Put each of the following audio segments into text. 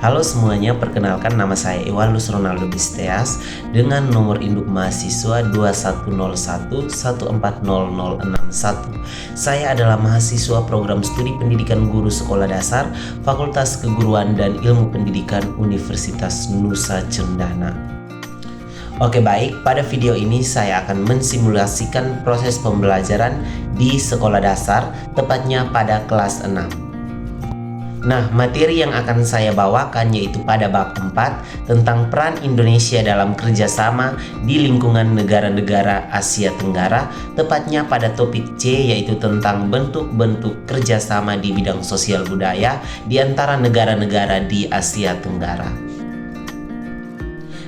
Halo semuanya, perkenalkan nama saya Ewalus Ronaldo Bisteas dengan nomor induk mahasiswa 2101140061. Saya adalah mahasiswa program studi pendidikan guru sekolah dasar Fakultas Keguruan dan Ilmu Pendidikan Universitas Nusa Cendana. Oke baik, pada video ini saya akan mensimulasikan proses pembelajaran di sekolah dasar, tepatnya pada kelas 6. Nah, materi yang akan saya bawakan yaitu pada bab 4 tentang peran Indonesia dalam kerjasama di lingkungan negara-negara Asia Tenggara, tepatnya pada topik C yaitu tentang bentuk-bentuk kerjasama di bidang sosial budaya di antara negara-negara di Asia Tenggara.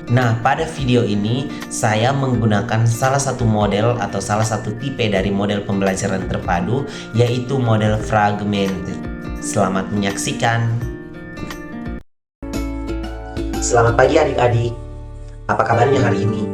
Nah, pada video ini saya menggunakan salah satu model atau salah satu tipe dari model pembelajaran terpadu yaitu model fragmented. Selamat menyaksikan. Selamat pagi adik-adik. Apa kabarnya hari ini?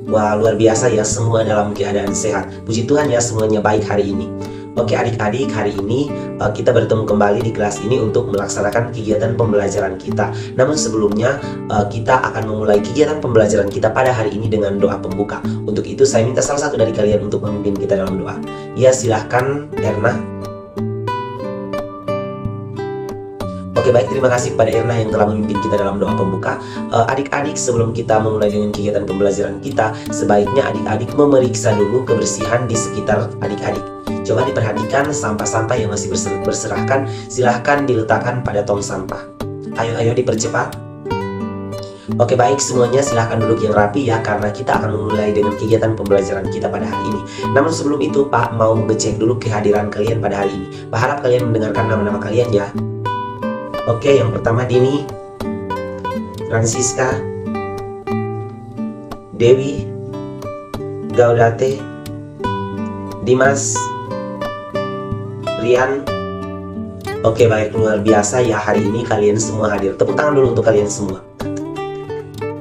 Wah, luar biasa ya, semua dalam keadaan sehat. Puji Tuhan ya, semuanya baik hari ini. Oke adik-adik, hari ini kita bertemu kembali di kelas ini untuk melaksanakan kegiatan pembelajaran kita. Namun sebelumnya kita akan memulai kegiatan pembelajaran kita pada hari ini dengan doa pembuka. Untuk itu saya minta salah satu dari kalian untuk memimpin kita dalam doa. Ya, silahkan Erna. Oke baik, terima kasih kepada Erna yang telah memimpin kita dalam doa pembuka. Adik-adik, sebelum kita memulai dengan kegiatan pembelajaran kita, sebaiknya adik-adik memeriksa dulu kebersihan di sekitar adik-adik. Coba diperhatikan sampah-sampah yang masih berserakan, silahkan diletakkan pada tong sampah. Ayo dipercepat. Oke baik, semuanya silahkan duduk yang rapi ya, karena kita akan memulai dengan kegiatan pembelajaran kita pada hari ini. Namun sebelum itu Pak mau ngecek dulu kehadiran kalian pada hari ini. Pak harap kalian mendengarkan nama-nama kalian ya. Oke, yang pertama Dini, Francisca, Dewi, Gaudate, Dimas, Rian. Oke baik, luar biasa ya, hari ini kalian semua hadir. Tepuk tangan dulu untuk kalian semua.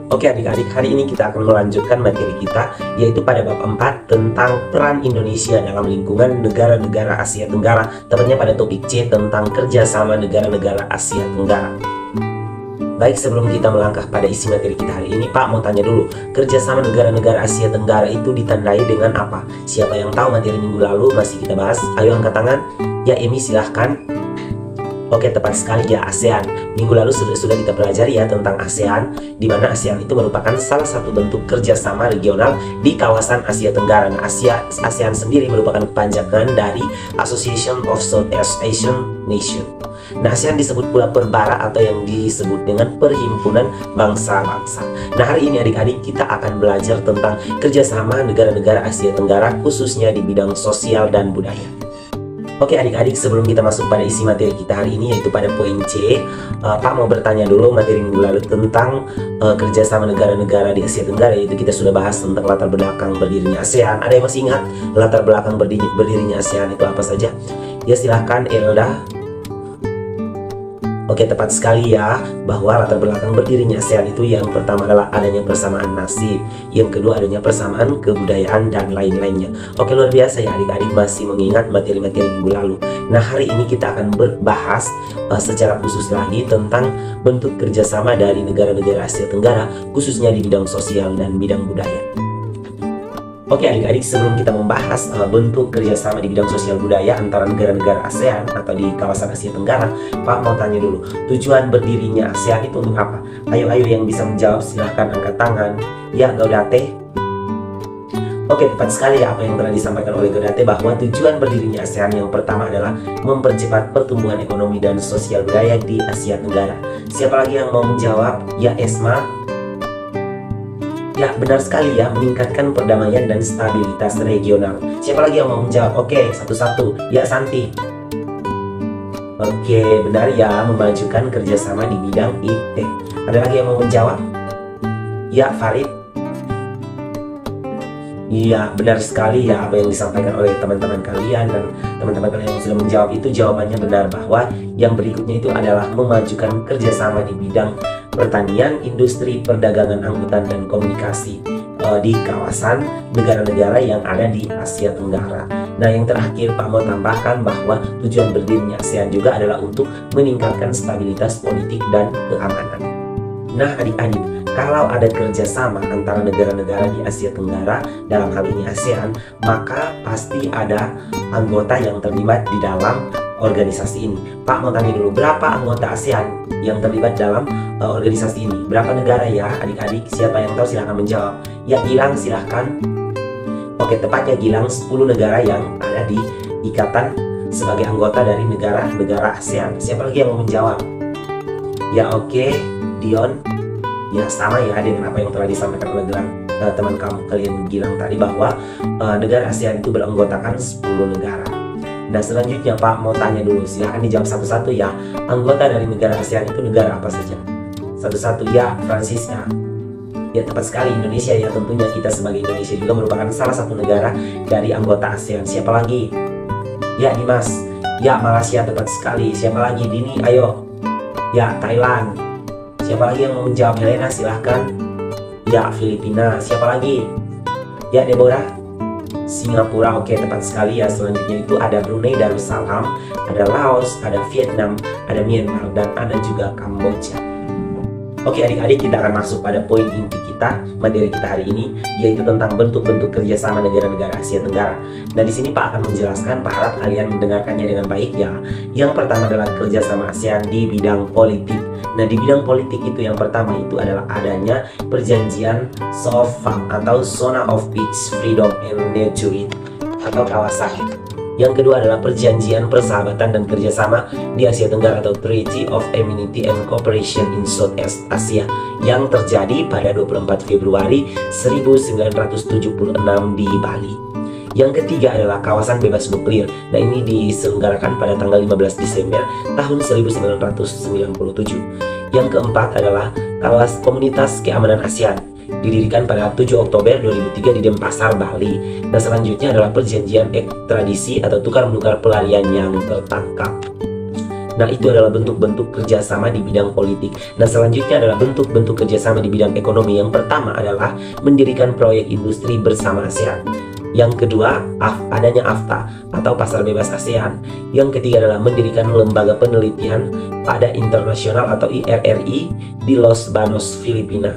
Oke adik-adik, hari ini kita akan melanjutkan materi kita yaitu pada bab 4 tentang peran Indonesia dalam lingkungan negara-negara Asia Tenggara, tepatnya pada topik C tentang kerjasama negara-negara Asia Tenggara. Baik, sebelum kita melangkah pada isi materi kita hari ini, Pak mau tanya dulu, kerjasama negara-negara Asia Tenggara itu ditandai dengan apa? Siapa yang tahu materi minggu lalu masih kita bahas? Ayo angkat tangan. Ya, Emi silahkan. Oke, tepat sekali ya, ASEAN. Minggu lalu sudah kita pelajari ya tentang ASEAN, di mana ASEAN itu merupakan salah satu bentuk kerjasama regional di kawasan Asia Tenggara. Nah, ASEAN sendiri merupakan kepanjangan dari Association of Southeast Asian Nations. Nah, ASEAN disebut pula perbara atau yang disebut dengan Perhimpunan Bangsa-Bangsa. Nah, hari ini adik-adik kita akan belajar tentang kerjasama negara-negara Asia Tenggara, khususnya di bidang sosial dan budaya. Oke adik-adik, sebelum kita masuk pada isi materi kita hari ini yaitu pada poin C, Pak mau bertanya dulu materi minggu lalu tentang kerjasama negara-negara di Asia Tenggara, yaitu kita sudah bahas tentang latar belakang berdirinya ASEAN. Ada yang masih ingat latar belakang berdirinya ASEAN itu apa saja? Ya silahkan Elda. Oke, tepat sekali ya, bahwa latar belakang berdirinya ASEAN itu yang pertama adalah adanya persamaan nasib, yang kedua adanya persamaan kebudayaan dan lain-lainnya. Oke, luar biasa ya adik-adik masih mengingat materi-materi minggu lalu. Nah, hari ini kita akan berbahas secara khusus lagi tentang bentuk kerjasama dari negara-negara Asia Tenggara, khususnya di bidang sosial dan bidang budaya. Oke adik-adik, sebelum kita membahas bentuk kerjasama di bidang sosial budaya antara negara-negara ASEAN atau di kawasan Asia Tenggara, Pak mau tanya dulu, tujuan berdirinya ASEAN itu untuk apa? Ayo yang bisa menjawab silahkan angkat tangan. Ya, Gaudate. Oke, tepat sekali ya apa yang telah disampaikan oleh Gaudate, bahwa tujuan berdirinya ASEAN yang pertama adalah mempercepat pertumbuhan ekonomi dan sosial budaya di Asia Tenggara. Siapa lagi yang mau menjawab? Ya, Esma. Ya, benar sekali ya, meningkatkan perdamaian dan stabilitas regional. Siapa lagi yang mau menjawab? Oke, satu-satu. Ya, Santi. Oke, benar ya, memajukan kerjasama di bidang IT. Ada lagi yang mau menjawab? Ya, Farid. Iya, benar sekali ya apa yang disampaikan oleh teman-teman kalian, dan teman-teman kalian yang sudah menjawab itu jawabannya benar, bahwa yang berikutnya itu adalah memajukan kerjasama di bidang pertanian, industri, perdagangan, angkutan, dan komunikasi di kawasan negara-negara yang ada di Asia Tenggara. Nah, yang terakhir Pak mau tambahkan bahwa tujuan berdirinya ASEAN juga adalah untuk meningkatkan stabilitas politik dan keamanan. Nah, adik-adik, kalau ada kerjasama antara negara-negara di Asia Tenggara, dalam hal ini ASEAN, maka pasti ada anggota yang terlibat di dalam organisasi ini. Pak mau tanya dulu, berapa anggota ASEAN yang terlibat dalam organisasi ini? Berapa negara ya adik-adik? Siapa yang tahu silahkan menjawab. Ya, Gilang silahkan. Oke, tepatnya Gilang, 10 negara yang ada di ikatan sebagai anggota dari negara-negara ASEAN. Siapa lagi yang mau menjawab? Ya, oke, Dion. Ya, sama ya dengan apa yang telah disampaikan oleh teman kalian Gilang tadi, bahwa negara ASEAN itu beranggotakan 10 negara. Nah, selanjutnya Pak mau tanya dulu, silahkan dijawab satu-satu ya. Anggota dari negara ASEAN itu negara apa saja? Satu-satu ya, Francisca. Ya, tepat sekali, Indonesia ya, tentunya kita sebagai Indonesia juga merupakan salah satu negara dari anggota ASEAN. Siapa lagi? Ya, Dimas. Ya, Malaysia, tepat sekali. Siapa lagi? Dini, ayo. Ya, Thailand. Siapa lagi yang mau menjawab? Helena, silahkan. Ya, Filipina. Siapa lagi? Ya, Deborah. Singapura. Oke, tepat sekali ya. Selanjutnya itu ada Brunei Darussalam, ada Laos, ada Vietnam, ada Myanmar, dan ada juga Kamboja. Oke adik-adik, kita akan masuk pada poin inti kita, materi kita hari ini, yaitu tentang bentuk-bentuk kerjasama negara-negara Asia Tenggara. Nah, di sini Pak akan menjelaskan, Pak harap kalian mendengarkannya dengan baik ya. Yang pertama adalah kerjasama ASEAN di bidang politik. Nah, di bidang politik itu yang pertama itu adalah adanya perjanjian SOFA atau Zona of Peace, Freedom and Nurturing atau kawasan. Yang kedua adalah perjanjian persahabatan dan kerjasama di Asia Tenggara atau Treaty of Amity and Cooperation in Southeast Asia yang terjadi pada 24 Februari 1976 di Bali. Yang ketiga adalah kawasan bebas nuklir. Nah, ini diselenggarakan pada tanggal 15 Desember tahun 1997. Yang keempat adalah Komunitas Keamanan ASEAN, didirikan pada 7 Oktober 2003 di Denpasar, Bali. Dan selanjutnya adalah perjanjian ekstradisi atau tukar-menukar pelarian yang tertangkap. Nah, itu adalah bentuk-bentuk kerjasama di bidang politik. Nah, selanjutnya adalah bentuk-bentuk kerjasama di bidang ekonomi. Yang pertama adalah mendirikan proyek industri bersama ASEAN. Yang kedua, adanya AFTA atau Pasar Bebas ASEAN. Yang ketiga adalah mendirikan lembaga penelitian pada internasional atau IRRI di Los Banos, Filipina.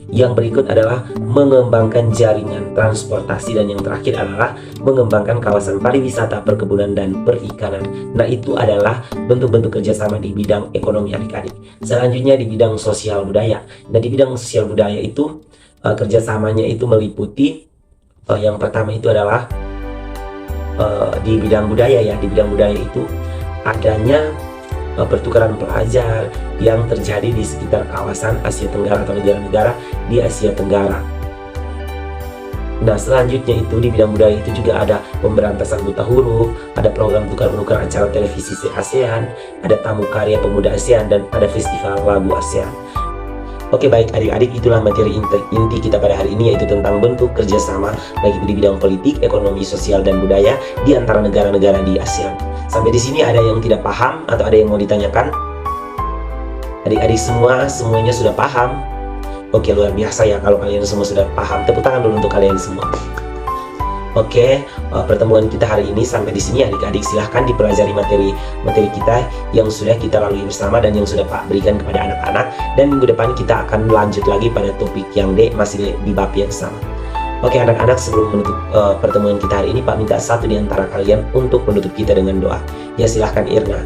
Yang berikut adalah mengembangkan jaringan transportasi, dan yang terakhir adalah mengembangkan kawasan pariwisata, perkebunan, dan perikanan. Nah, itu adalah bentuk-bentuk kerjasama di bidang ekonomi adik-adik. Selanjutnya di bidang sosial budaya. Nah, di bidang sosial budaya itu kerjasamanya itu meliputi yang pertama itu adalah di bidang budaya ya. Di bidang budaya itu adanya pertukaran pelajar yang terjadi di sekitar kawasan Asia Tenggara atau negara-negara di Asia Tenggara. Nah, selanjutnya itu di bidang budaya itu juga ada pemberantasan buta huruf, ada program tukar-menukar acara televisi ASEAN, ada tamu karya pemuda ASEAN, dan ada festival lagu ASEAN. Oke, baik adik-adik, itulah materi inti kita pada hari ini, yaitu tentang bentuk kerjasama baik itu di bidang politik, ekonomi, sosial, dan budaya di antara negara-negara di ASEAN. Sampai di sini ada yang tidak paham atau ada yang mau ditanyakan? Adik-adik semuanya sudah paham? Oke, luar biasa ya kalau kalian semua sudah paham. Tepuk tangan dulu untuk kalian semua. Oke, pertemuan kita hari ini sampai di sini adik-adik. Silahkan dipelajari materi kita yang sudah kita lalui bersama dan yang sudah Pak berikan kepada anak-anak. Dan minggu depan kita akan lanjut lagi pada topik yang D, masih di bab yang sama. Oke anak-anak, sebelum menutup pertemuan kita hari ini, Pak minta satu di antara kalian untuk menutup kita dengan doa. Ya, silahkan Irna.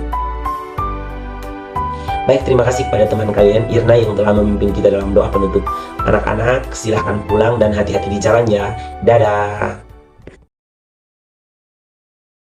Baik, terima kasih kepada teman kalian Irna yang telah memimpin kita dalam doa penutup. Anak-anak silahkan pulang dan hati-hati di jalan ya. Dadah.